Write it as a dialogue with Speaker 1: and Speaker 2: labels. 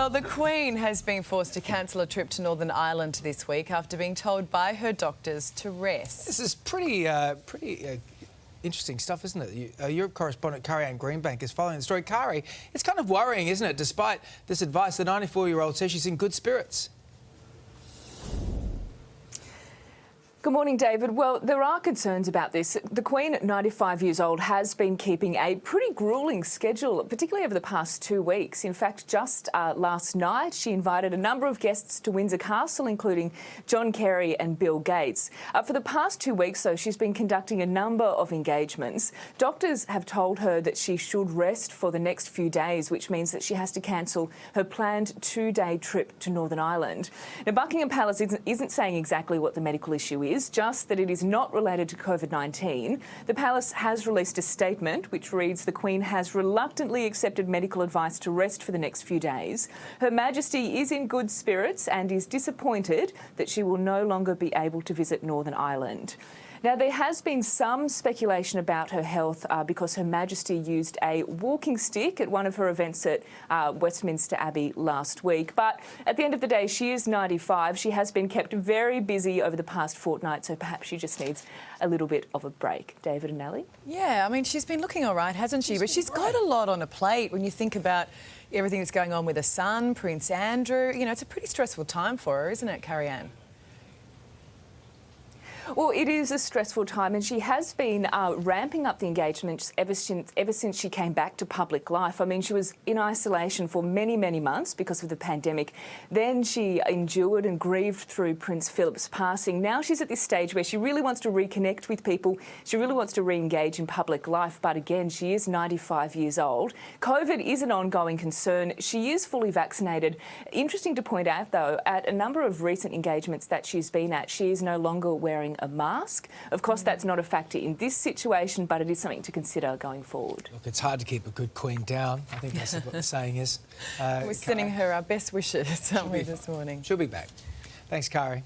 Speaker 1: Well, the Queen has been forced to cancel a trip to Northern Ireland this week after being told by her doctors to rest.
Speaker 2: This is pretty interesting stuff, isn't it? Europe correspondent Karl Greenbank is following the story. Kari, it's kind of worrying, isn't it? Despite this advice, the 94-year-old says she's in good spirits.
Speaker 3: Good morning, David. Well, there are concerns about this. The Queen, at 95 years old, has been keeping a pretty gruelling schedule, particularly over the past 2 weeks. In fact, just last night, she invited a number of guests to Windsor Castle, including John Kerry and Bill Gates. For the past 2 weeks, though, she's been conducting a number of engagements. Doctors have told her that she should rest for the next few days, which means that she has to cancel her planned 2-day trip to Northern Ireland. Now, Buckingham Palace isn't saying exactly what the medical issue is, just that it is not related to COVID-19. The Palace has released a statement which reads, "The Queen has reluctantly accepted medical advice to rest for the next few days. Her Majesty is in good spirits and is disappointed that she will no longer be able to visit Northern Ireland." Now, there has been some speculation about her health because Her Majesty used a walking stick at one of her events at Westminster Abbey last week. But at the end of the day, she is 95. She has been kept very busy over the past fortnight, so perhaps she just needs a little bit of a break. David and Ali?
Speaker 1: Yeah, I mean, she's been looking all right, hasn't she? But she's got a lot on her plate when you think about everything that's going on with her son, Prince Andrew. You know, it's a pretty stressful time for her, isn't it, Karl?
Speaker 3: Well, it is a stressful time, and she has been ramping up the engagements ever since she came back to public life. I mean, she was in isolation for many, many months because of the pandemic. Then she endured and grieved through Prince Philip's passing. Now she's at this stage where she really wants to reconnect with people. She really wants to re-engage in public life. But again, she is 95 years old. COVID is an ongoing concern. She is fully vaccinated. Interesting to point out, though, at a number of recent engagements that she's been at, she is no longer wearing a mask. Of course, that's not a factor in this situation, but it is something to consider going forward.
Speaker 2: Look, it's hard to keep a good Queen down. I think that's what the saying is.
Speaker 1: We're sending her our best wishes, aren't we, this morning?
Speaker 2: She'll be back. Thanks, Kari.